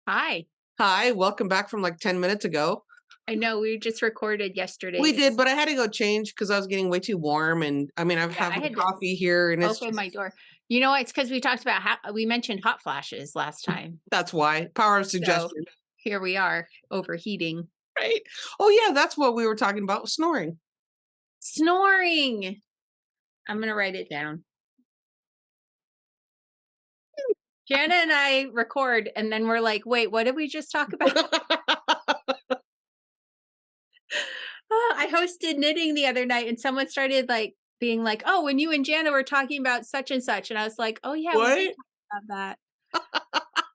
Hi. Hi, welcome back from like 10 minutes ago. I know we just recorded We did, yesterday's. but I had to go change because I was getting way too warm. And I mean, I've Yeah, had I my had to coffee here and it's open just, my door. You know what? It's because we talked about we mentioned hot flashes last time. that's why. Power of So suggestion, here we are overheating. right? Oh, yeah, that's what we were talking about snoring. Snoring. I'm going to write it down. Jana and I record and then we're like, wait, what did we just talk about? I hosted knitting the other night and someone started like being like, oh, when you and Jana were talking about such and such. And I was like, oh, yeah, we did What? talk about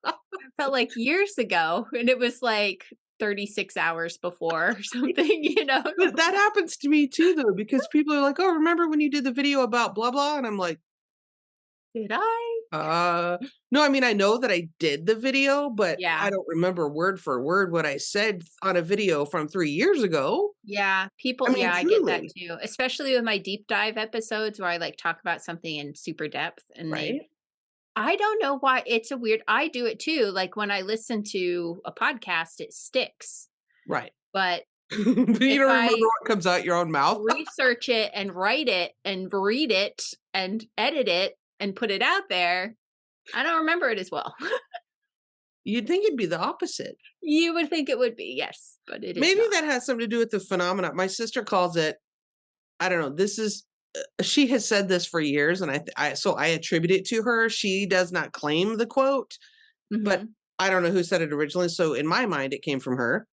that. It felt like years ago, and it was like 36 hours before or something, you know? But that happens to me too, though, because people are like, oh, remember when you did the video about blah, blah? And I'm like, Did I? Uh, no, I mean, I know that I did the video, but I Yeah. don't remember word for word what I said on a video from 3 years ago. Yeah. I People, mean, yeah, I get that truly, too, especially with my deep dive episodes where I like talk about something in super depth and right? I don't know why it's a weird, I do it too. Like when I listen to a podcast, it sticks. Right. But But you if don't remember I what comes out your own mouth? research it and write it and read it and edit it and put it out there, I don't remember it as well. You'd think it'd be the opposite. You would think it would be, yes, but it is Maybe not. that has something to do with the phenomena. My sister calls it, I don't know, this is she has said this for years, and I attribute it to her. She does not claim the quote, but Mhm. I don't know who said it originally, so in my mind, it came from her.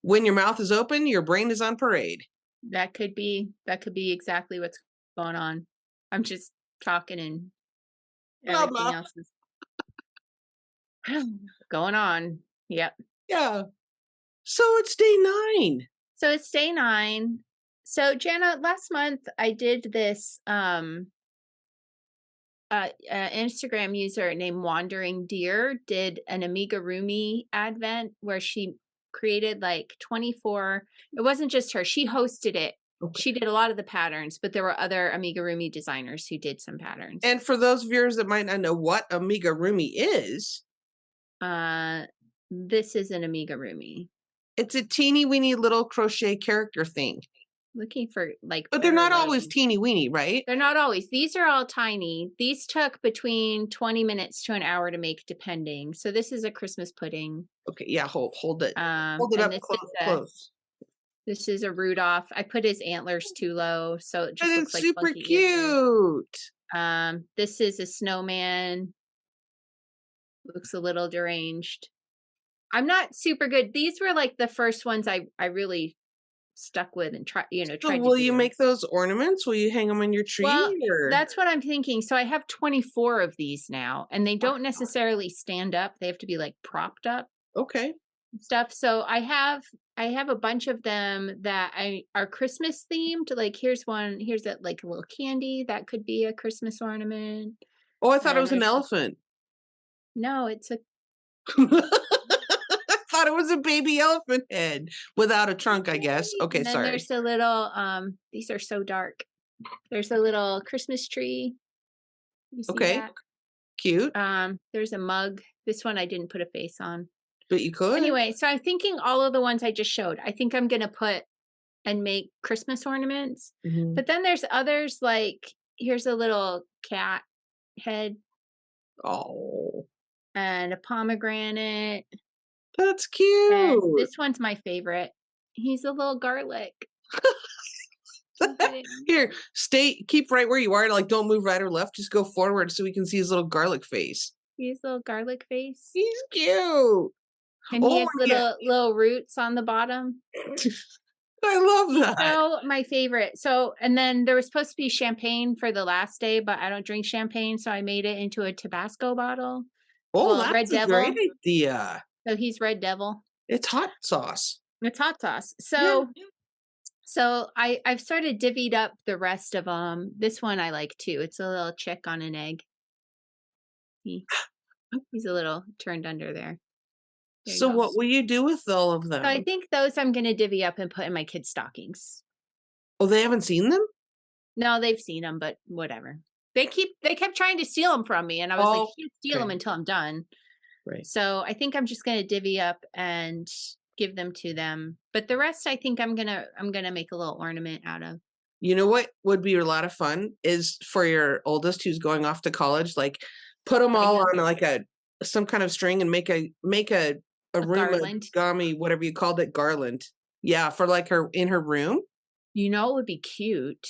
When your mouth is open, your brain is on parade. That could be exactly what's going on. I'm just talking and Blah, everything blah. else is going on. Yep. Yeah. So it's day 9. So it's day 9. So Jana, last month I did this Instagram user named Wandering Deer did an Amigarumi advent where she created like 24. It wasn't just her, she hosted it. Okay. She did a lot of the patterns, but there were other Amigurumi designers who did some patterns. And for those viewers that might not know what Amigurumi is, Uh, this is an Amigurumi. it's a teeny weeny little crochet character thing. Looking for like But they're not always parallels. teeny weeny, right? They're not always. These are all tiny. These took between 20 minutes to an hour to make, depending. So this is a Christmas pudding. Okay, yeah, hold it. Hold it And up close. this is a Rudolph. I put his antlers too low, so it And just looks it's like super funky ears. cute. This is a snowman. Looks a little deranged. I'm not super good. These were like the first ones I really stuck with and So tried to will you do. make those ornaments? Will you hang them on your Well, tree or that's what I'm thinking. So I have 24 of these now, and they don't necessarily stand up. They have to be like propped up okay. and stuff. So I have a bunch of them that I are Christmas themed. Like here's one, here's that like a little candy that could be a Christmas ornament. Oh, I thought it And was an there's elephant. no, it's a I thought it was a baby elephant head without a trunk, I guess. Okay, and then sorry. there's a little these are so dark. There's a little Christmas tree. You see Okay, that? cute. There's a mug. This one I didn't put a face on. But you could. Anyway, so I'm thinking all of the ones I just showed, I think I'm gonna put and make Christmas ornaments. Mhm. But then there's others like here's a little cat head Oh, and a pomegranate. that's And cute. this one's my favorite. He's a little garlic. Look at him. Here, keep right where you are. Like, don't move right or left. Just go forward so we can see his little garlic face. He's a little garlic face. He's cute. And he Oh, has yeah. little roots on the bottom. I love He's that. so my favorite. So and then there was supposed to be champagne for the last day, but I don't drink champagne, so I made it into a Tabasco bottle. Oh, Well, Red that's a great Devil. idea. So he's Red Devil. It's hot sauce. It's hot sauce. Yeah. So I've sort of divvied up the rest of them. This one I like too. It's a little chick on an egg. He's a little turned under there. There he So what goes. will you do with all of So I them? think those I'm gonna divvy up and put in my kids' stockings. Oh, they haven't seen them? No, they've seen them, but whatever. They kept trying to steal them from me, and I was like, Oh, "You can't steal them okay. until I'm done." Right. So I think I'm just gonna divvy up and give them to them. But the rest I think I'm gonna make a little ornament out of. You know what would be a lot of fun is for your oldest who's going off to college, like put them My all on youngest. like a some kind of string and make a A Aruma garland. gami, whatever you called it, garland. Yeah, for like her in her room. You know it would be cute,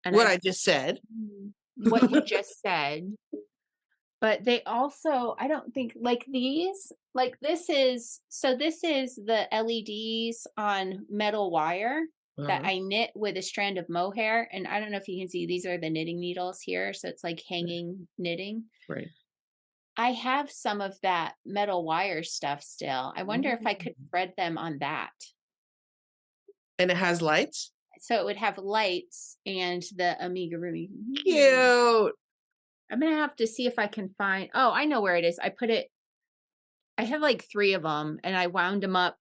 and What I I just said. what you just said, but they also I don't think like these, like this is the LEDs on metal wire that Uh-huh. I knit with a strand of mohair, and I don't know if you can see these are the knitting needles here, so it's like hanging knitting. Right. I have some of that metal wire stuff still. I wonder if I could Mm. thread them on that. And it has lights? So it would have lights and the Amigurumi. Cute. I'm gonna have to see if I can find. Oh, I know where it is. I have like 3 of them, and I wound them up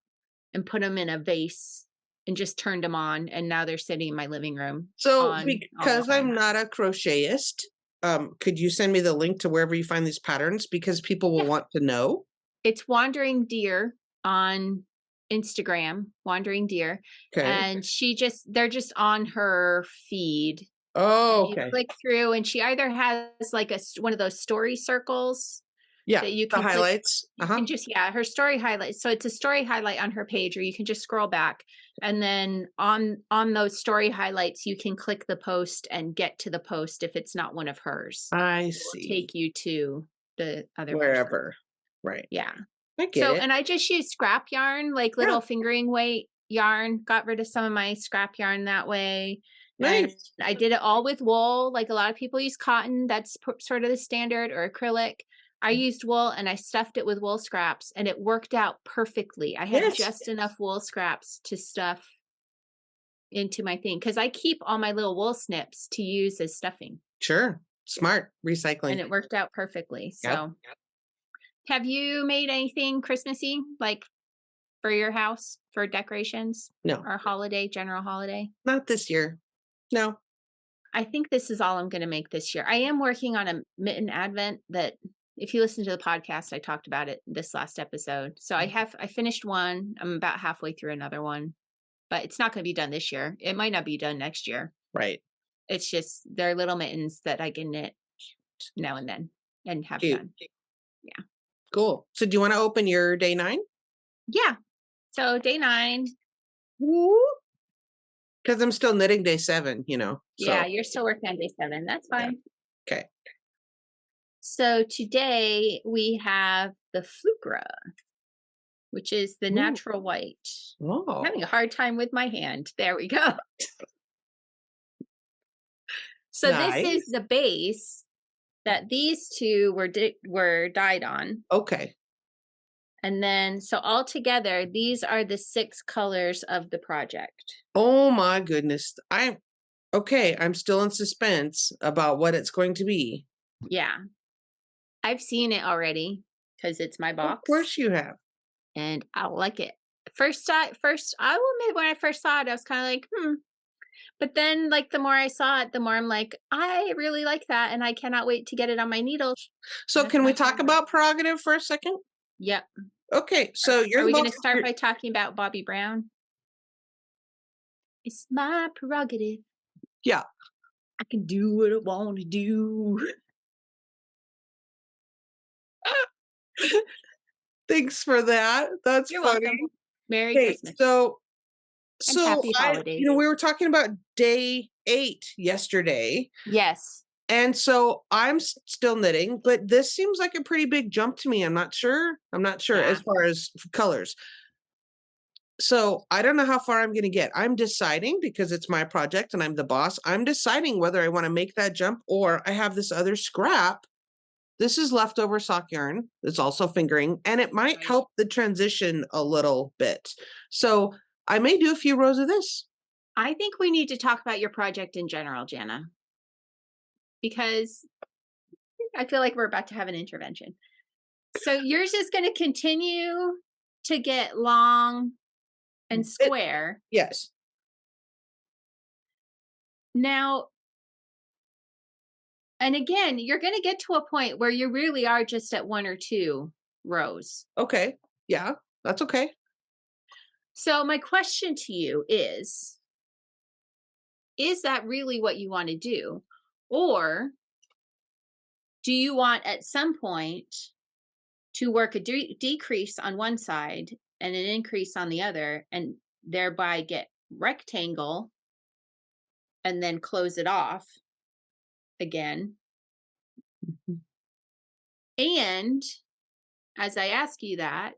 and put them in a vase and just turned them on, and now they're sitting in my living room So on all the because I'm time. not a crochetist, could you send me the link to wherever you find these patterns? Because people will Yeah. want to know. It's Wandering Deer on Instagram, Wandering Deer, Okay. and they're just on her feed, Oh, and you okay. click through, and she either has like one of those story circles Yeah, that you the can click. highlights. You Uh-huh. can just, yeah, her story highlights. So it's a story highlight on her page, or you can just scroll back, and then on those story highlights, you can click the post and get to the post if it's not one of hers. I It will see. take you to the other person. Wherever. Right. Yeah. I get So, it. and I just use scrap yarn, like Yeah, little fingering weight yarn, got rid of some of my scrap yarn that way. And nice. I did it all with wool. Like a lot of people use cotton, that's sort of the standard, or acrylic. I used wool and I stuffed it with wool scraps, and it worked out perfectly. I had Yes, just enough wool scraps to stuff into my thing because I keep all my little wool snips to use as stuffing, sure. Smart and recycling. it worked out perfectly. Yep. So, have you made anything Christmassy, like for your house for decorations No, or holiday, general holiday? not this year. No. I think this is all I'm going to make this year. I am working on a mitten advent that if you listen to the podcast, I talked about it this last episode. So I finished one. I'm about halfway through another one, but it's not going to be done this year. It might not be done next year. Right. It's just they're little mittens that I can knit now and then and have Cute. done. Yeah. Cool. So do you want to open your day 9? Yeah. So day 9. Because I'm still knitting day 7, Yeah, so you're still working on day 7. That's yeah. fine. Okay. So today we have the Flukra, which is the Ooh. natural white. I'm having Oh, a hard time with my hand. There we go. So this is nice. the base that these two were dyed on. Okay. And then so all together, these are the 6 colors of the project. Oh my goodness. I'm still in suspense about what it's going to be. Yeah. I've seen it already because it's my Of box course you have. and I like it. First I will admit when I first saw it, I was kind of like, But then, like, the more I saw it, the more I'm like, I really like that, and I cannot wait to get it on my needle. So That's can we my talk favorite. about prerogative for a second? Yep. Okay, so Are you're we the going to most start by talking about Bobby Brown? It's my prerogative. yeah. I can do what I want to do. Thanks for that. That's You're funny. welcome. Merry Okay, Christmas so and so happy I holidays. we were talking about day 8 yesterday, Yes. and so I'm still knitting, but this seems like a pretty big jump to me. I'm not sure. I'm not sure Yeah. as far as colors. So I don't know how far I'm going to get. I'm deciding because it's my project and I'm the boss. I'm deciding whether I want to make that jump or I have this other scrap. This is leftover sock yarn. It's also fingering, and it might Right. help the transition a little bit. So I may do a few rows of this. I think we need to talk about your project in general, Jana, because I feel like we're about to have an intervention. So yours is going to continue to get long and It, square. yes. Now, And again, you're going to get to a point where you really are just at 1 or 2 rows. Okay. Yeah, that's okay. So my question to you is that really what you want to do? Or do you want at some point to work a decrease on one side and an increase on the other and thereby get rectangle and then close it off again? Mhm. And as I ask you that,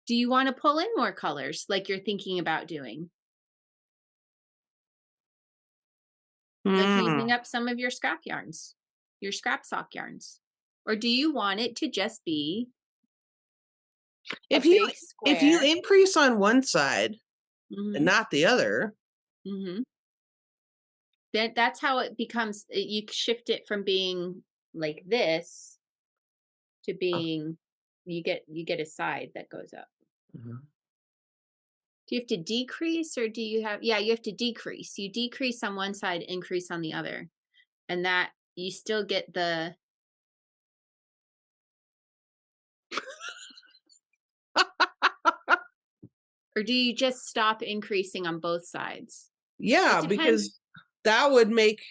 do you want to pull in more colors like you're thinking about doing? Like Mm. using up some of your scrap yarns, your scrap sock yarns? Or do you want it to just be a If you big if you square? increase on one side and Mhm. not the other, Mhm. That's how it becomes you shift it from being like this to uh, being you get a side that goes up. mhm. Do you have to decrease or do you have yeah, you have to decrease. You decrease on one side, increase on the other. And that you still get the or do you just stop increasing on both sides? It Yeah, depends. because that would make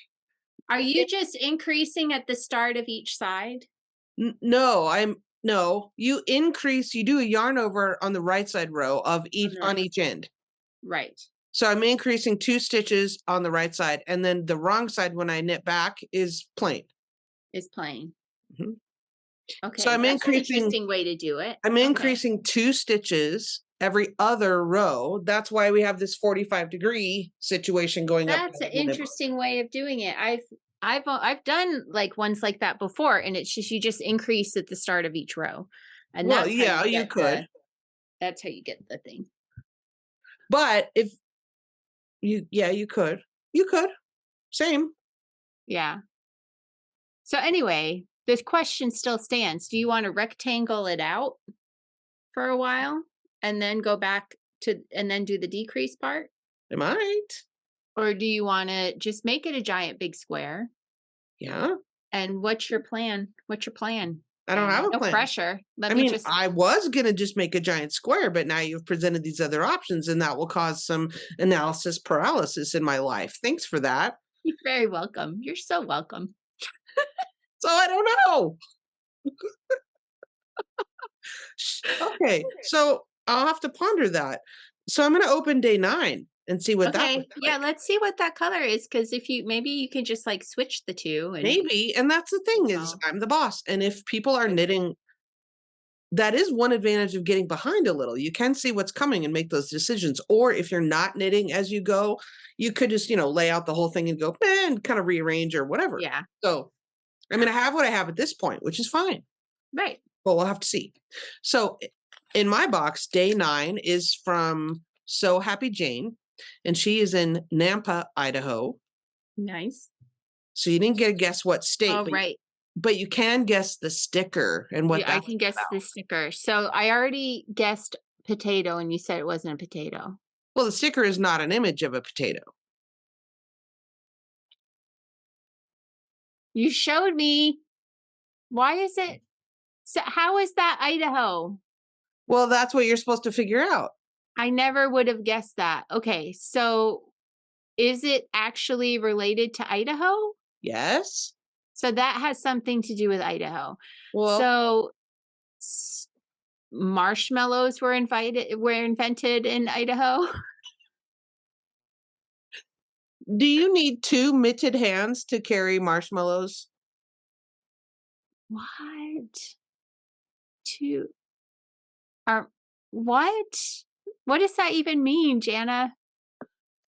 Are you it just increasing at the start of each side? no, no, you do a yarn over on the right side row of On each the on right. each end. Right. So I'm increasing 2 stitches on the right side, and then the wrong side when I knit back is plain. Is plain. Mhm. So Okay, that's an interesting way to do it. I'm Okay. increasing 2 stitches every other row. That's why we have this 45-degree situation going up That's an in Libro. interesting way of doing it. I've done like ones like that before and it's just you just increase at the start of each row. And Well, yeah, you could, that's how you get the thing. but if yeah, you could. You could. Same. Yeah. So anyway, this question still stands. Do you want to rectangle it out for a while and then go back to and then do the decrease part? It might. Or do you want to just make it a giant big square? Yeah. And what's your plan? What's your plan, I don't have Jana? a No plan. pressure. Let I me mean, just I was gonna just make a giant square, but now you've presented these other options, and that will cause some analysis paralysis in my life. Thanks for that. you're very welcome. You're so welcome. So I don't know. Okay, so I'll have to ponder that. So I'm gonna open day 9 and see what that Okay. looks Yeah, like. let's see what that color is because if you maybe you can just like switch the two and Maybe, and that's the thing is so I'm the boss, and if people are okay. knitting, that is one advantage of getting behind a little. You can see what's coming and make those decisions. Or if you're not knitting as you go, you could just, lay out the whole thing and go, and kind of rearrange or whatever. Yeah. So, I mean, I have what I have at this point, which is fine, Right. but we'll have to see. So, in my box, day 9 is from So Happy Jane, and she is in Nampa, Idaho. Nice. So you didn't get to guess what state, Oh, right. but you can guess the sticker and what Yeah, I that's can guess about. the sticker. So I already guessed potato and you said it wasn't a potato. Well, the sticker is not an image of a potato. You showed me. Why is it so how is that Idaho? Well, that's what you're supposed to figure out. I never would have guessed that. Okay, so is it actually related to Idaho? Yes. So that has something to do with Idaho. Well, So marshmallows were invented in Idaho. do you need 2 mitted hands to carry marshmallows? What? To are what? What does that even mean, Jana?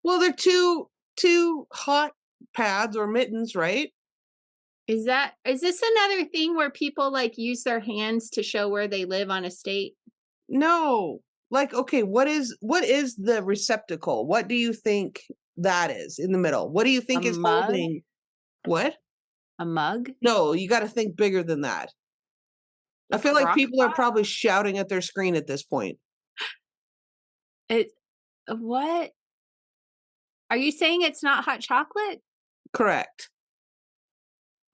Well, they're 2 hot pads or mittens, right? Is this another thing where people like use their hands to show where they live on a state? No. Like, okay, what is the receptacle? What do you think that is in the middle? What do you A think is mug? holding what? A mug? No, you gotta think bigger than that. I A feel like crock people are pot? probably shouting at their screen at this point. It what? Are you saying it's not hot chocolate? Correct.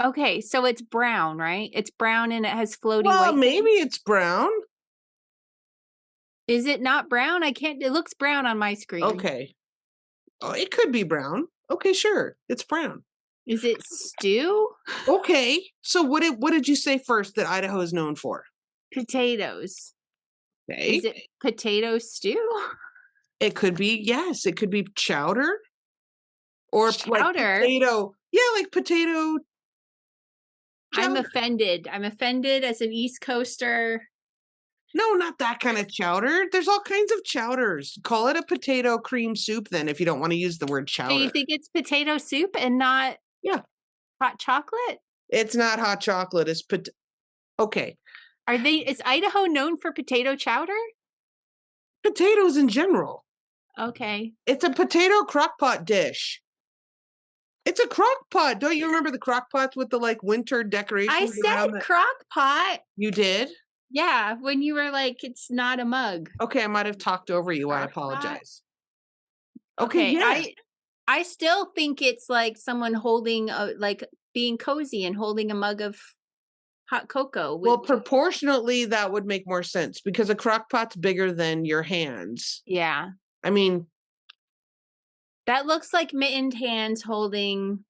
Okay, so it's brown, right? It's brown and it has floaty Well, white maybe things? it's brown. Is it not brown? I can't it looks brown on my screen. Okay. Oh, it could be brown. Okay, sure. It's brown. Is it stew? Okay. So what did you say first that Idaho is known for? Potatoes. Is Okay. it potato stew? It could be, yes, it could be chowder or like Chowder? potato. Yeah, like potato I'm chowder. offended. I'm offended as an East Coaster. No, not that kind of chowder. There's all kinds of chowders. Call it a potato cream soup then if you don't want to use the word So you chowder. think it's potato soup and not Yeah. hot chocolate? It's not hot chocolate. Okay. Is Idaho known for potato chowder? Potatoes in general. Okay. It's a potato crock-pot dish. It's a crock pot. Don't you remember the crock pots with the like winter I decorations around said it? crock pot. You did? Yeah, when you were like, it's not a mug. Okay, I might have talked over you. I Crock pot. apologize. Okay, Okay, yes. I still think it's like someone holding a like being cozy and holding a mug of hot cocoa with Well, proportionately, that would make more sense because a crock pot's bigger than your hands. yeah. I mean, That looks like mittened hands holding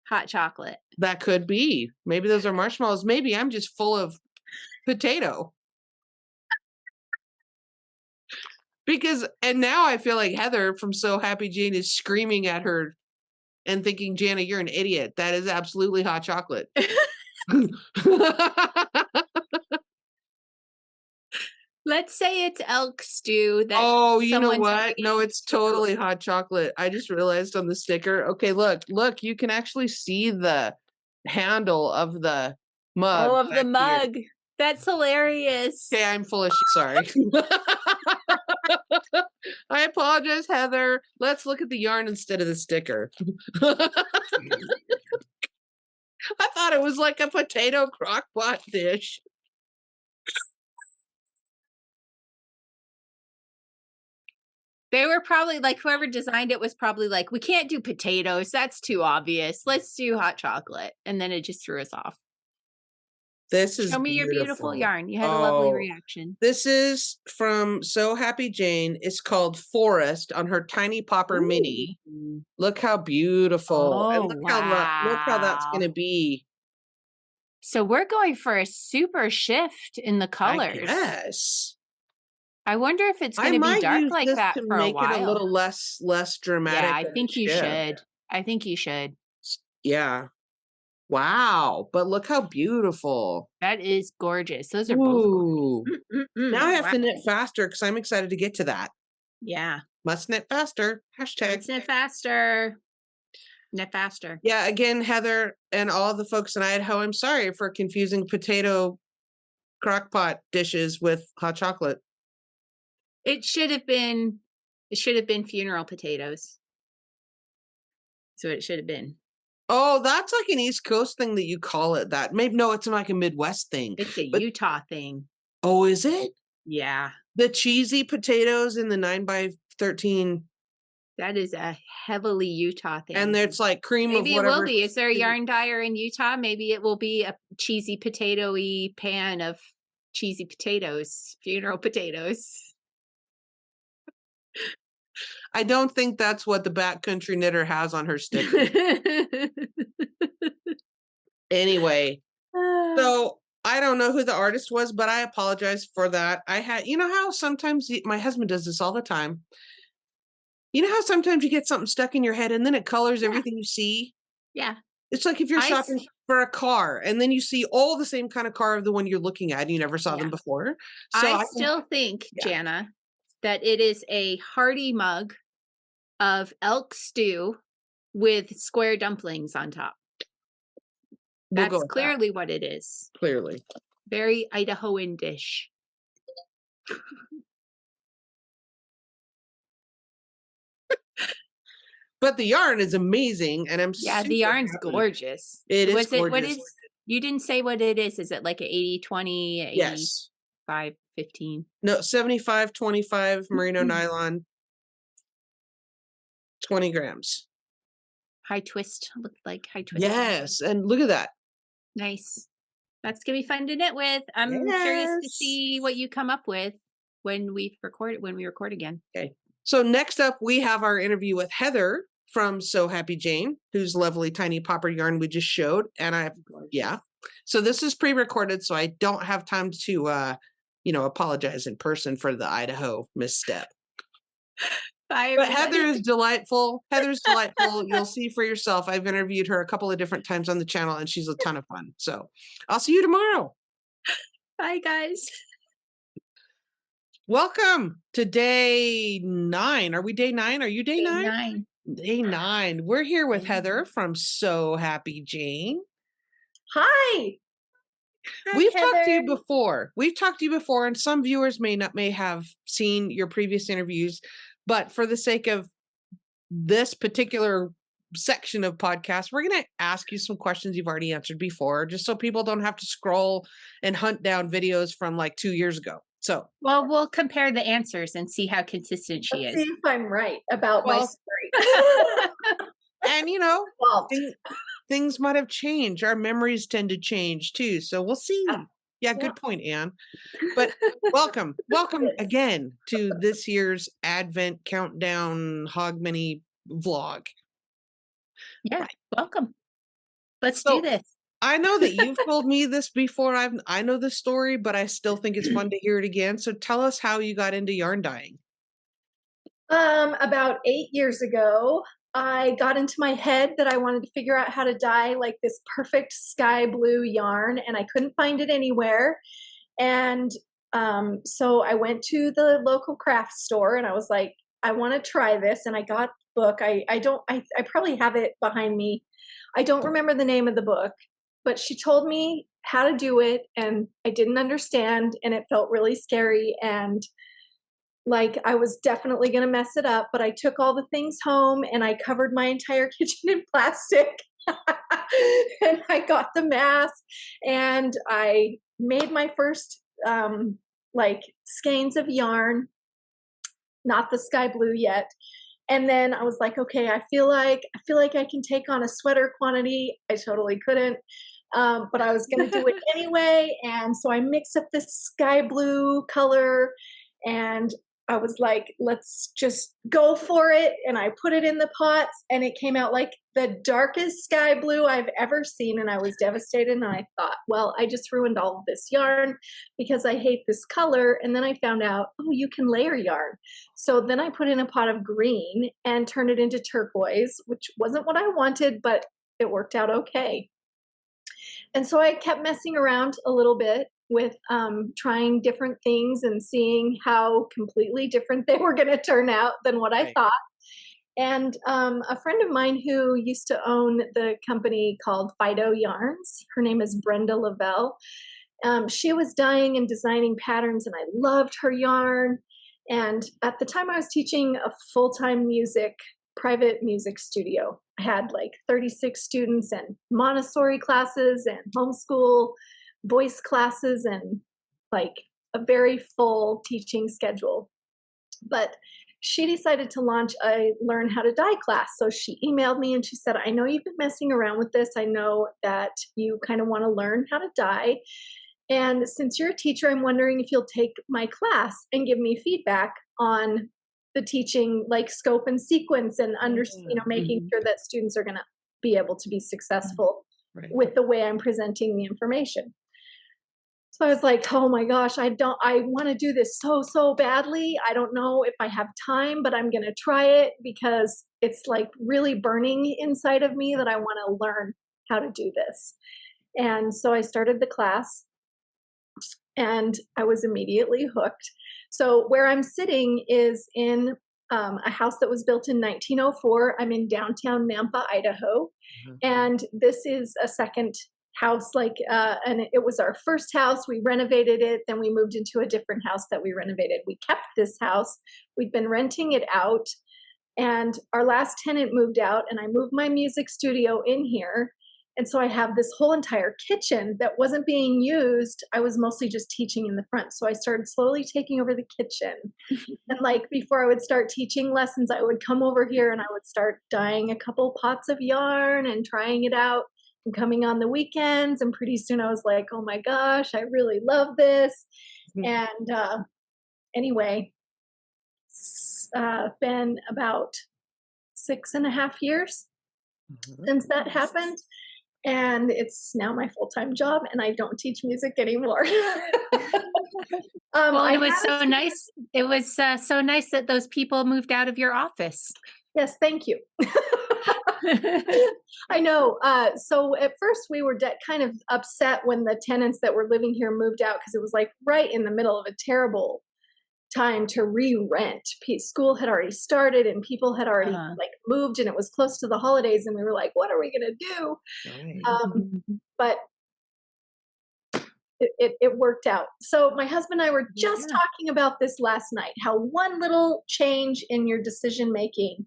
hot chocolate. that could be. Maybe those are marshmallows. Maybe I'm just full of potato. And now I feel like Heather from So Happy Jane is screaming at her and thinking, Jana, you're an idiot. That is absolutely hot chocolate. Let's say it's elk stew that Oh, you know someone's what? bringing No, it's to totally hot chocolate. I just realized on the sticker. Okay, look, you can actually see the handle of the mug Oh, of the back here. mug. That's hilarious. Okay, I'm full of sorry. I apologize, Heather. Let's look at the yarn instead of the sticker. I thought it was like a potato crock pot dish. They were probably like, whoever designed it was probably like, we can't do potatoes. That's too obvious. Let's do hot chocolate. And then it just threw us off. This is Show me your beautiful beautiful. yarn. You had a lovely Oh, reaction. this is from So Happy Jane. It's called Forest on her Tiny Popper Mini. Ooh. Look how beautiful. And Oh, look how that's wow. gonna be. So we're going for a super shift in the I colors. guess. I wonder if it's I going to be might dark use like this that to for a make it a while. little less dramatic Yeah, I of a think you shift. should. I think you should. Yeah. Wow. But look how beautiful. That is gorgeous. Those are both gorgeous. Ooh. Now I have Wow. to knit faster because I'm excited to get to that. Yeah. Must knit faster. Hashtag. Let's knit faster. Knit faster. Yeah, again, Heather and all the folks in Idaho, I'm sorry for confusing potato crockpot dishes with hot chocolate. It should have been funeral potatoes. So it should have been. Oh, that's like an East Coast thing that you call it that. Maybe no, it's like a Midwest thing. It's a But Utah thing. oh, is it? Yeah. The cheesy potatoes in the 9x13. That is a heavily Utah thing. And it's like cream of Maybe it whatever. will be. Is there a yarn dyer in Utah? Maybe it will be a cheesy potato-y pan of cheesy potatoes, funeral potatoes. I don't think that's what the backcountry knitter has on her sticker. Anyway, so I don't know who the artist was, but I apologize for that. You know how sometimes my husband does this all the time. You know how sometimes you get something stuck in your head and then it colors everything you see? Yeah. It's like if you're shopping for a car and then you see all the same kind of car of the one you're looking at and you never saw them before. So I still think, Jana, that it is a hearty mug of elk stew with square dumplings on top. That's clearly what it is. Clearly. Very Idahoan dish. But the yarn is amazing, and I'm the yarn's gorgeous. It is gorgeous. What is? You didn't say what it is. Is it like an 80-20, Yes. 85-15? No, 75-25 merino nylon, 20 grams. High twist. Looked like high twist. Yes, and look at that. Nice. That's gonna be fun to knit with. I'm curious to Yes. see what you come up with when we record again. Okay. So next up, we have our interview with Heather from So Happy Jane, whose lovely tiny popper yarn we just showed. And yeah. So this is pre-recorded, so I don't have time to, apologize in person for the Idaho misstep. Bye, But everybody. Heather is delightful. Heather's delightful. You'll see for yourself. I've interviewed her a couple of different times on the channel, and she's a ton of fun. So I'll see you tomorrow. Bye, guys. Welcome to day 9. Are we day 9? Are you day Day 9? 9. Day 9. We're here with Day Heather 9. from So Happy Jane. Hi. Hi, We've talked to you Heather. before. And some viewers may have seen your previous interviews, but for the sake of this particular section of podcast, we're going to ask you some questions you've already answered before, just so people don't have to scroll and hunt down videos from like 2 years ago. So, Well, we'll compare the answers and see how consistent she Let's is. see if I'm right about my well, story. and Well, things might have changed. Our memories tend to change too. So we'll see. Yeah, Yeah. good point, Anne. But welcome again to this year's Advent Countdown Hogmanay vlog. Yeah, Right. welcome. Let's So, do this. I know that you've told me this before. I know the story, but I still think it's fun to hear it again. So tell us how you got into yarn dyeing. about 8 years ago, I got into my head that I wanted to figure out how to dye like this perfect sky blue yarn, and I couldn't find it anywhere. And so I went to the local craft store, and I was like, I want to try this. And I got the book. I probably have it behind me. I don't remember the name of the book, but she told me how to do it, and I didn't understand, and it felt really scary, and like I was definitely going to mess it up. But I took all the things home and I covered my entire kitchen in plastic. And I got the mask, and I made my first like skeins of yarn, not the sky blue yet. And then I was like, okay, I feel like I can take on a sweater quantity. I totally couldn't. But I was going to do it anyway. And so I mixed up this sky blue color, and I was like, let's just go for it. And I put it in the pots, and it came out like the darkest sky blue I've ever seen. And I was devastated. And I thought, well, I just ruined all of this yarn because I hate this color. And then I found out, oh, you can layer yarn. So then I put in a pot of green and turned it into turquoise, which wasn't what I wanted, but it worked out okay. And so I kept messing around a little bit with trying different things and seeing how completely different they were going to turn out than what I thought. And a friend of mine who used to own the company called Fido Yarns, her name is Brenda Lavelle. She was dyeing and designing patterns, and I loved her yarn. And at the time, I was teaching a full-time private music studio. I had like 36 students and Montessori classes and homeschool voice classes and like a very full teaching schedule. But she decided to launch a learn how to dye class. So she emailed me and she said, I know you've been messing around with this. I know that you kind of want to learn how to dye. And since you're a teacher, I'm wondering if you'll take my class and give me feedback on the teaching, like scope and sequence, and making sure that students are going to be able to be successful with the way I'm presenting the information. So I was like, oh my gosh, I want to do this so badly. I don't know if I have time, but I'm going to try it because it's like really burning inside of me that I want to learn how to do this. And so I started the class, and I was immediately hooked. So where I'm sitting is in a house that was built in 1904. I'm in downtown Nampa, Idaho. And this is a second house, and it was our first house. We renovated it, then we moved into a different house that we renovated. We kept this house. We'd been renting it out, and our last tenant moved out, and I moved my music studio in here. And so I have this whole entire kitchen that wasn't being used. I was mostly just teaching in the front. So I started slowly taking over the kitchen. And like before I would start teaching lessons, I would come over here and I would start dyeing a couple pots of yarn and trying it out. and coming on the weekends. And pretty soon I was like, oh my gosh, I really love this. And anyway, it's been about 6.5 years since that happened. And it's now my full-time job, and I don't teach music anymore. Well, I it was had a so nice. It was so nice that those people moved out of your office. Yes, thank you. I know. So at first we were kind of upset when the tenants that were living here moved out because it was like right in the middle of a terrible time to re-rent. School had already started and people had already like moved, and it was close to the holidays, and we were like, what are we going to do? Right. But it worked out. So my husband and I were just talking about this last night, how one little change in your decision making.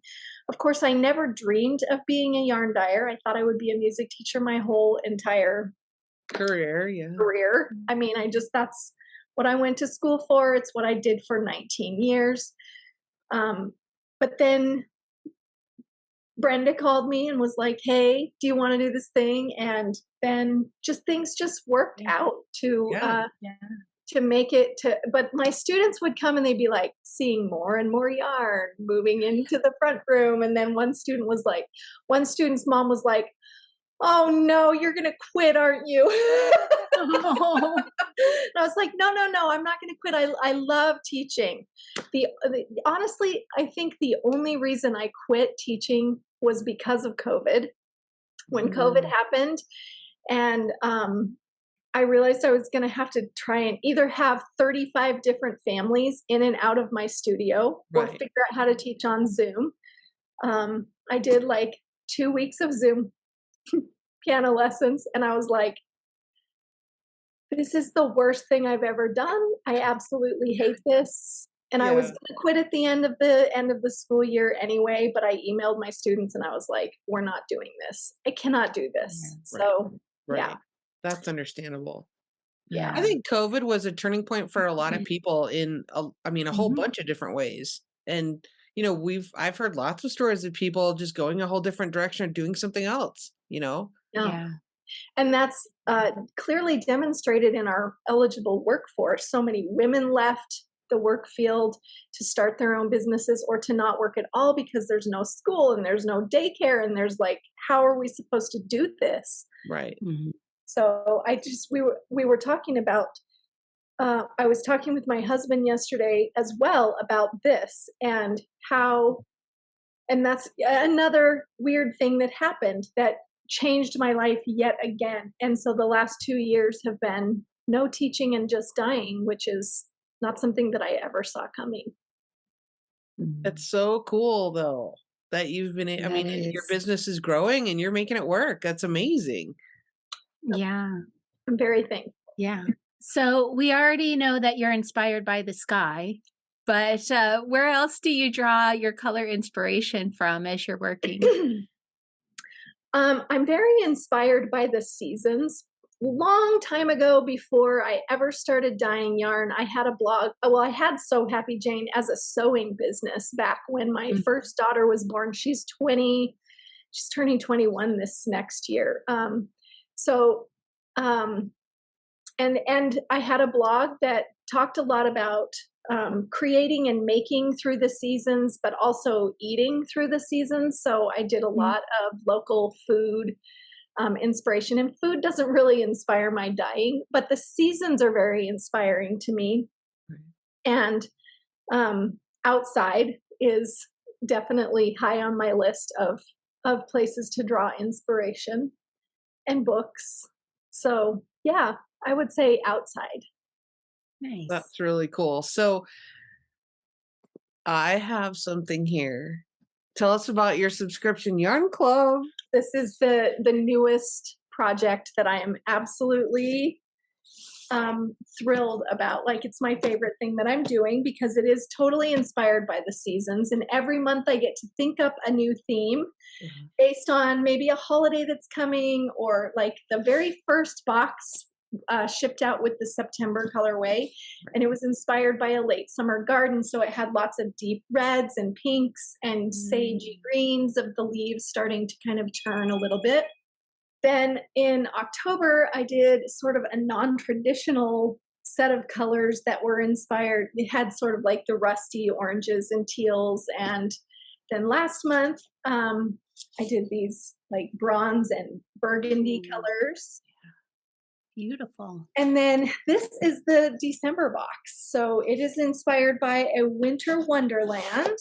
Of course, I never dreamed of being a yarn dyer. I thought I would be a music teacher my whole entire career. I mean, that's what I went to school for. It's what I did for 19 years. But then Brenda called me and was like, hey, do you want to do this thing? And then things just worked out to make it but my students would come and they'd be like seeing more and more yarn moving into the front room. And then one student's mom was like, oh no, you're going to quit, aren't you? And I was like, no, I'm not going to quit. I love teaching. Honestly, I think the only reason I quit teaching was because of COVID. When COVID happened, and I realized I was going to have to try and either have 35 different families in and out of my studio or figure out how to teach on Zoom. I did like 2 weeks of Zoom piano lessons, and I was like, this is the worst thing I've ever done. I absolutely hate this. And I was going to quit at the end of the school year anyway, but I emailed my students and I was like, we're not doing this. I cannot do this. Yeah. That's understandable. Yeah. I think COVID was a turning point for a lot of people in a whole bunch of different ways. And I've heard lots of stories of people just going a whole different direction or doing something else, Yeah. And that's clearly demonstrated in our eligible workforce. So many women left the work field to start their own businesses or to not work at all because there's no school and there's no daycare and there's like, how are we supposed to do this? Right. So we were talking about, I was talking with my husband yesterday as well about this and that's another weird thing that happened that changed my life yet again. And so the last 2 years have been no teaching and just dying, which is not something that I ever saw coming. That's so cool though, that you've been, your business is growing and you're making it work. That's amazing. Yeah. I'm very thankful. Yeah. So we already know that you're inspired by the sky, but where else do you draw your color inspiration from as you're working? I'm very inspired by the seasons. Long time ago, before I ever started dyeing yarn, I had a blog. Well, I had Sew Happy Jane as a sewing business back when my first daughter was born. She's 20. She's turning 21 this next year. And I had a blog that talked a lot about creating and making through the seasons, but also eating through the seasons. So I did a lot of local food inspiration, and food doesn't really inspire my dyeing, but the seasons are very inspiring to me. And outside is definitely high on my list of places to draw inspiration, and books. So yeah, I would say outside. Nice. That's really cool. So I have something here. Tell us about your subscription yarn club. This is the newest project that I am absolutely thrilled about. Like, it's my favorite thing that I'm doing because it is totally inspired by the seasons. And every month I get to think up a new theme based on maybe a holiday that's coming, or like the very first box shipped out with the September colorway, and it was inspired by a late summer garden. So it had lots of deep reds and pinks and sagey greens of the leaves starting to kind of turn a little bit. Then in October, I did sort of a non-traditional set of colors that were inspired. It had sort of like the rusty oranges and teals. And then last month, I did these like bronze and burgundy Ooh, colors. beautiful. And then this is the December box. So it is inspired by a winter wonderland.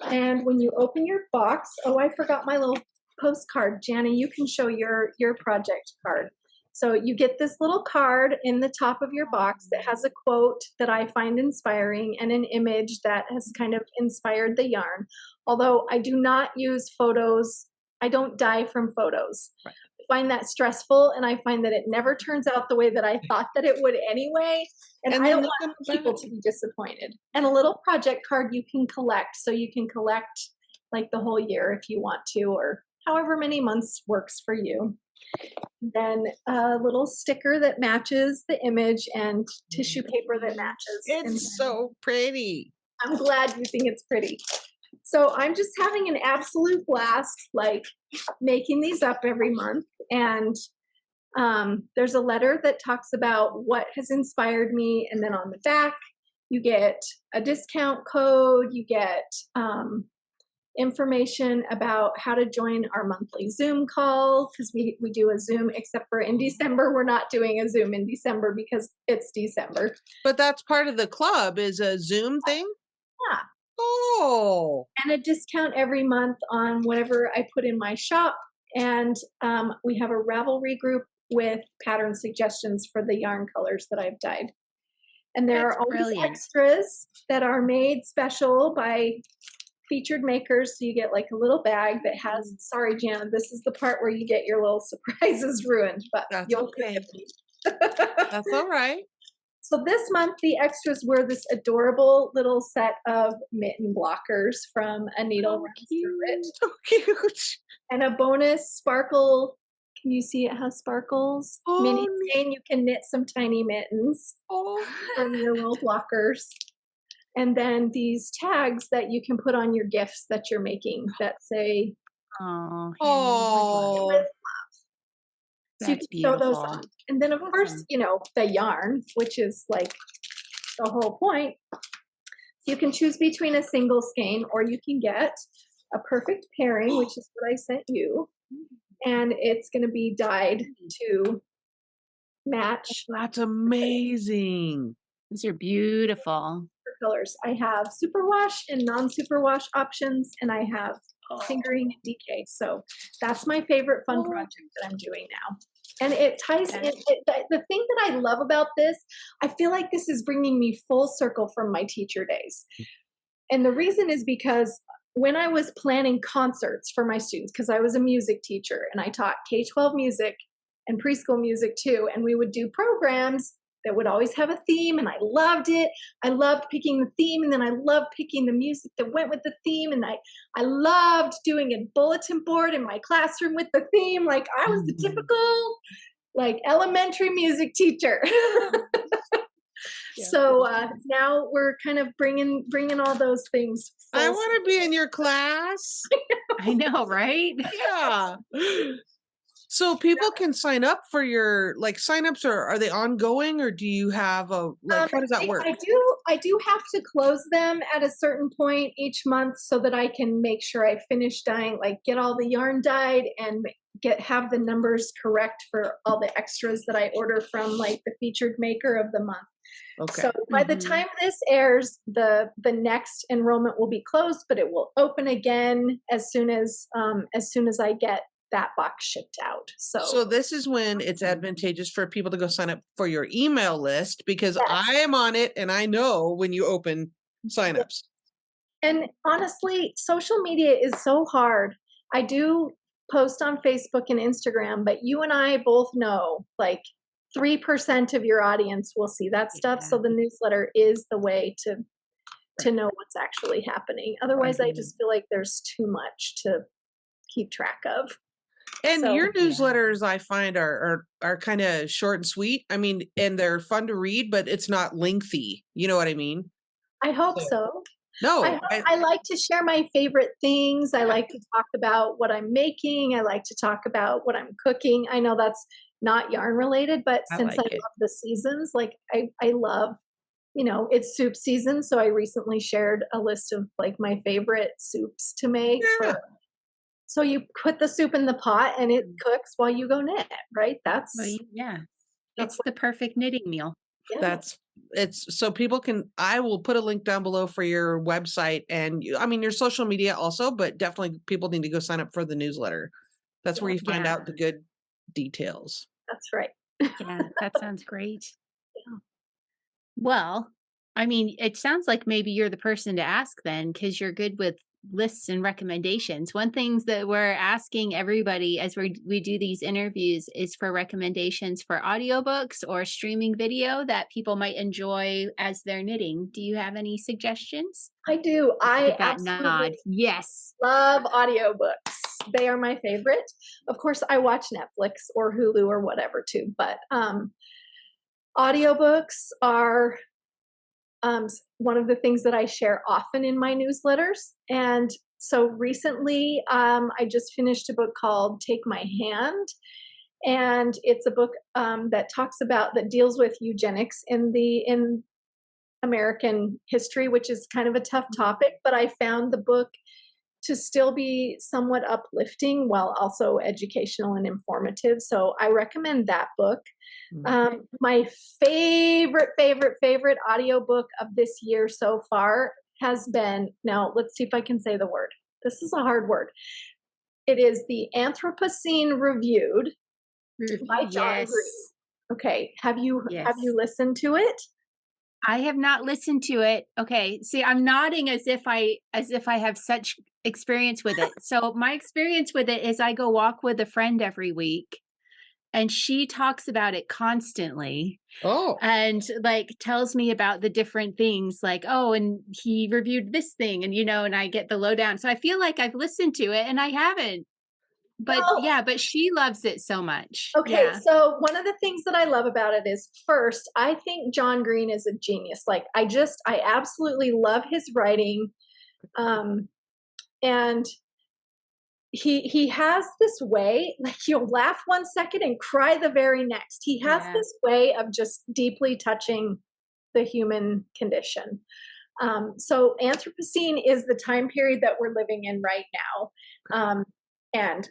And when you open your box, oh, I forgot my little postcard. Jana, you can show your project card. So you get this little card in the top of your box that has a quote that I find inspiring and an image that has kind of inspired the yarn. Although I do not use photos, I don't dye from photos. Right. I find that stressful, and I find that it never turns out the way that I thought that it would anyway. And I don't want people to be disappointed. And a little project card you can collect. So you can collect like the whole year if you want to, or however many months works for you. Then a little sticker that matches the image and tissue paper that matches. It's so pretty. I'm glad you think it's pretty. So I'm just having an absolute blast, like making these up every month. And there's a letter that talks about what has inspired me. And then on the back, you get a discount code, you get information about how to join our monthly Zoom call, because we do a Zoom, except for in December. We're not doing a Zoom in December because it's December. But that's part of the club, is a Zoom thing? Yeah. Oh. And a discount every month on whatever I put in my shop. And we have a Ravelry group with pattern suggestions for the yarn colors that I've dyed. And there are always extras that are made special by featured makers. So you get like a little bag that has, sorry, Jana, this is the part where you get your little surprises ruined, but that's you'll okay. That's all right. So this month, the extras were this adorable little set of mitten blockers from A Needle Runs Through It. So cute. And a bonus sparkle. Can you see it has sparkles? Mini skein. You can knit some tiny mittens from your little blockers. And then these tags that you can put on your gifts that you're making that say, oh, so you can throw those on. And then, of course, you know, the yarn, which is like the whole point. So you can choose between a single skein, or you can get a perfect pairing, which is what I sent you. And it's going to be dyed to match. That's amazing. These are beautiful. Colors. I have superwash and non-superwash options, and I have fingering and DK. So that's my favorite fun project that I'm doing now. And it ties in. The thing that I love about this, I feel like this is bringing me full circle from my teacher days. And the reason is because when I was planning concerts for my students, because I was a music teacher and I taught K-12 music and preschool music too, and we would do programs that would always have a theme, and I loved it. I loved picking the theme, and then I loved picking the music that went with the theme, and I loved doing a bulletin board in my classroom with the theme. Like I was the typical like elementary music teacher. So now we're kind of bringing all those things. I want to be in your class. I know, right? Yeah. So people can sign up for your like signups, or are they ongoing, or do you have a like how does that work? I do have to close them at a certain point each month so that I can make sure I finish dyeing, like get all the yarn dyed and have the numbers correct for all the extras that I order from like the featured maker of the month. Okay. So by the time this airs, the next enrollment will be closed, but it will open again as soon as I get that box shipped out. So this is when it's advantageous for people to go sign up for your email list, because I am on it and I know when you open signups. And honestly, social media is so hard. I do post on Facebook and Instagram, but you and I both know like 3% of your audience will see that stuff. So the newsletter is the way to know what's actually happening. Otherwise, I just feel like there's too much to keep track of. And your newsletters, I find, are kind of short and sweet. I mean, and they're fun to read, but it's not lengthy. You know what I mean? I hope so. No, I like to share my favorite things. I like to talk about what I'm making. I like to talk about what I'm cooking. I know that's not yarn related, but I since I like it. love the seasons, like I love, it's soup season. So I recently shared a list of like my favorite soups to make yeah, so you put the soup in the pot and it cooks while you go knit, right? Well, That's yeah. that's It's what the perfect knitting meal. yeah. that's it's so people can. I will put a link down below for your website and I mean your social media also, but definitely people need to go sign up for the newsletter. That's where Yeah, you find Yeah. out the good details. that's right. Yeah. That sounds great. Yeah. Well, I mean, it sounds like maybe you're the person to ask then, because you're good with lists and recommendations. One things that we're asking everybody as we do these interviews is for recommendations for audiobooks or streaming video that people might enjoy as they're knitting. Do you have any suggestions? I do. I Give that absolutely nod. Yes. love audiobooks. They are my favorite. Of course, I watch Netflix or Hulu or whatever too, but audiobooks are one of the things that I share often in my newsletters. And so recently, I just finished a book called Take My Hand. And it's a book that deals with eugenics in American history, which is kind of a tough topic, but I found the book to still be somewhat uplifting while also educational and informative. So I recommend that book. My favorite audiobook of this year so far has been, now let's see if I can say the word. This is a hard word. It is the Anthropocene Reviewed by John Green. Yes. Okay, have you Yes. listened to it? I have not listened to it. Okay. See, I'm nodding as if I have such experience with it. So my experience with it is I go walk with a friend every week and she talks about it constantly Oh, and like tells me about the different things like, oh, and he reviewed this thing and and I get the lowdown. So I feel like I've listened to it and I haven't. But Well, yeah, but she loves it so much. okay, Yeah. so one of the things that I love about it is first, I think John Green is a genius. Like I absolutely love his writing. Um and he has this way, like you'll laugh 1 second and cry the very next. He has Yeah. this way of just deeply touching the human condition. So Anthropocene is the time period that we're living in right now. And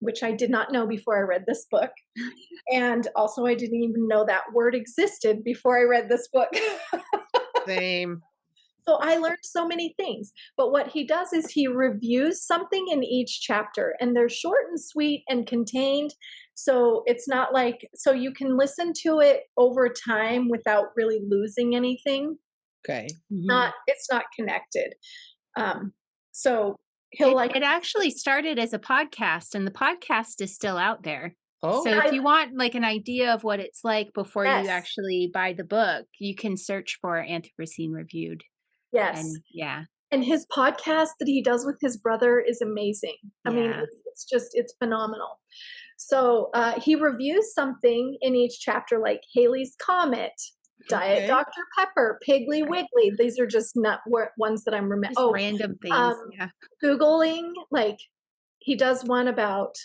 which I did not know before I read this book. And also, I didn't even know that word existed before I read this book. same. So I learned so many things. But what he does is he reviews something in each chapter, and they're short and sweet and contained. So it's not like, so you can listen to it over time without really losing anything. Okay. Mhm. It's not connected. So he'll It like, it actually started as a podcast, and the podcast is still out there. So Oh, if I, you want, like, an idea of what it's like before you yes, actually buy the book, you can search for Anthropocene Reviewed, yes. and yeah, And his podcast that he does with his brother is amazing. I mean, yeah. it's phenomenal. So he reviews something in each chapter, like Haley's Comet, Diet okay. Dr. Pepper, Piggly Wiggly. These are just not ones that I'm remembering. Just random things, Um, yeah. Googling, like he does one about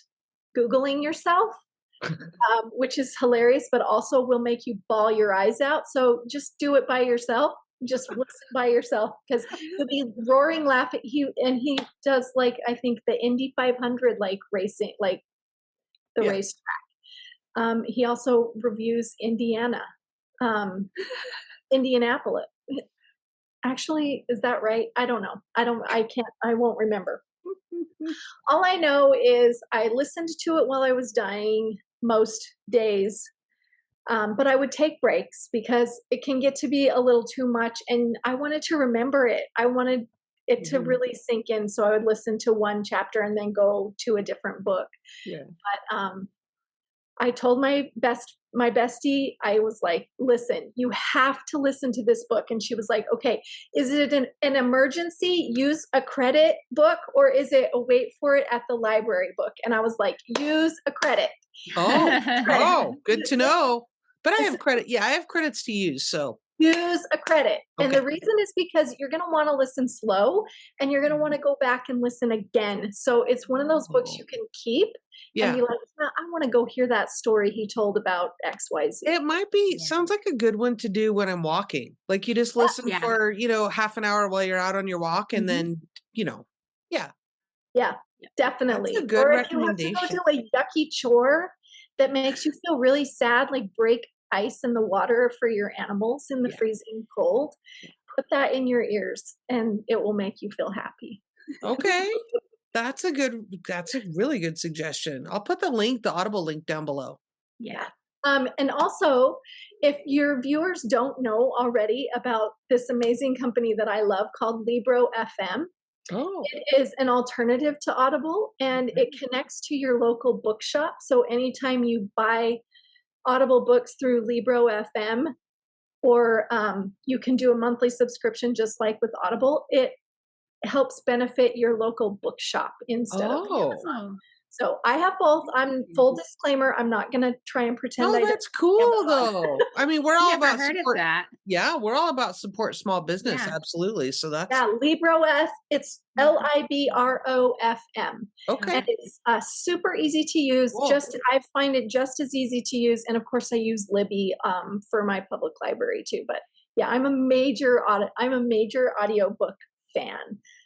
Googling yourself, which is hilarious, but also will make you bawl your eyes out. So just do it by yourself. Just listen by yourself because you'll be roaring laughing. He does like I think the Indy 500 like racing, like the Yeah. racetrack. He also reviews Indiana, um, Indianapolis. Actually, is that right? I don't know. I can't. I won't remember. All I know is I listened to it while I was dying most days, but I would take breaks because it can get to be a little too much, and I wanted to remember it. I wanted it to Mhm. really sink in, so I would listen to one chapter and then go to a different book. Yeah. But I told my bestie, I was like, "Listen, you have to listen to this book." And she was like, "Okay, is it an emergency use a credit book or is it a wait for it at the library book?" And I was like, "Use a credit." Oh, Credit. oh, good to know. But I This have credit. Yeah, I have credits to use. So use a credit. And Okay. the reason is because you're going to want to listen slow and you're going to want to go back and listen again. So it's one of those books you Oh, can keep and yeah. be like, "Nah, I want to go hear that story he told about XYZ." It might be Yeah. sounds like a good one to do when I'm walking. Like, you just listen Yeah. for, half an hour while you're out on your walk, and Mhm. then, yeah, Yeah, Yeah. that's a definitely. good Or if you have to go recommendation. do a yucky chore that makes you feel really sad, like break ice in the water for your animals in the Yeah. freezing cold, Yeah. put that in your ears and it will make you feel happy. Okay. That's a really good suggestion. I'll put the Audible link down below. Yeah. And also, if your viewers don't know already about this amazing company that I love called Libro FM, Oh, it is an alternative to Audible and okay. it connects to your local bookshop. So anytime you buy Audible books through Libro FM, or you can do a monthly subscription just like with Audible, it helps benefit your local bookshop instead of Oh. Amazon. Oh. So I have both. I'm full disclaimer. I'm not going to try and pretend No, I don't that's have cool Amazon. though. I mean, we're all Never about heard of support. that. Yeah, we're all about support small business. Yeah. Absolutely. So that's Yeah, it's LIBROFM. okay. And it's super easy to use. Cool. I find it just as easy to use. And of course, I use Libby for my public library too. But yeah, I'm a major audiobook fan.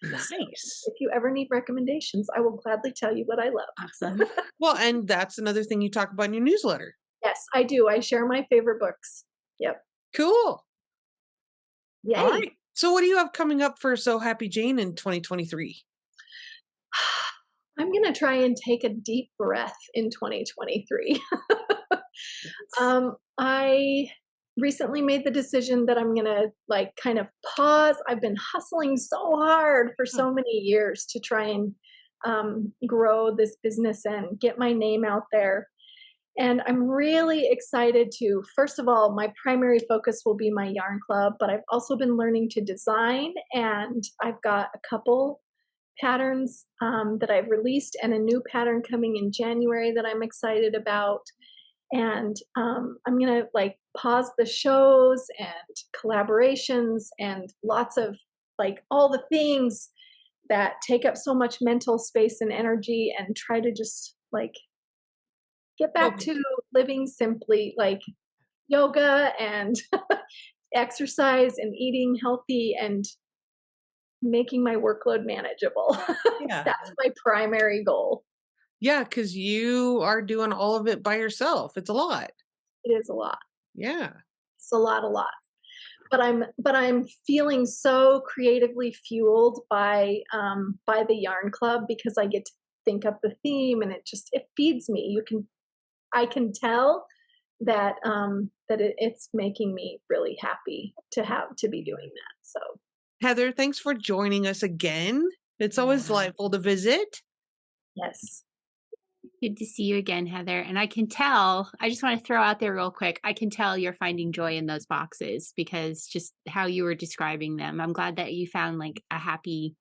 So Nice. if you ever need recommendations, I will gladly tell you what I love. Awesome. Well, and that's another thing you talk about in your newsletter. Yes, I do. I share my favorite books. Yep. Cool. All Yay. right. So what do you have coming up for So Happy Jane in 2023? I'm going to try and take a deep breath in 2023. Yes. I recently made the decision that I'm going to like kind of pause. I've been hustling so hard for Oh, so many years to try and grow this business and get my name out there. And I'm really excited to, first of all, my primary focus will be my yarn club, but I've also been learning to design and I've got a couple patterns that I've released and a new pattern coming in January that I'm excited about. And I'm going to like pause the shows and collaborations and lots of like all the things that take up so much mental space and energy and try to just like get back okay. to living simply, like yoga and exercise and eating healthy and making my workload manageable. Yeah. That's my primary goal. Yeah, because you are doing all of it by yourself. It's a lot. It is a lot. Yeah. It's a lot. But I'm feeling so creatively fueled by the yarn club because I get to think up the theme and it feeds me. I can tell that it's making me really happy to be doing that. So Heather, thanks for joining us again. It's always Yeah. delightful to visit. yes, Good to see you again, Heather. And I can tell, I just want to throw out there real quick, I can tell you're finding joy in those boxes because just how you were describing them. I'm glad that you found like a happy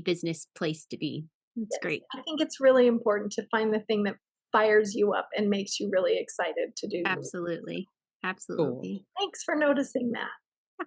business place to be. It's yes, great. I think it's really important to find the thing that fires you up and makes you really excited to do. Absolutely. Cool. Absolutely. Thanks for noticing that.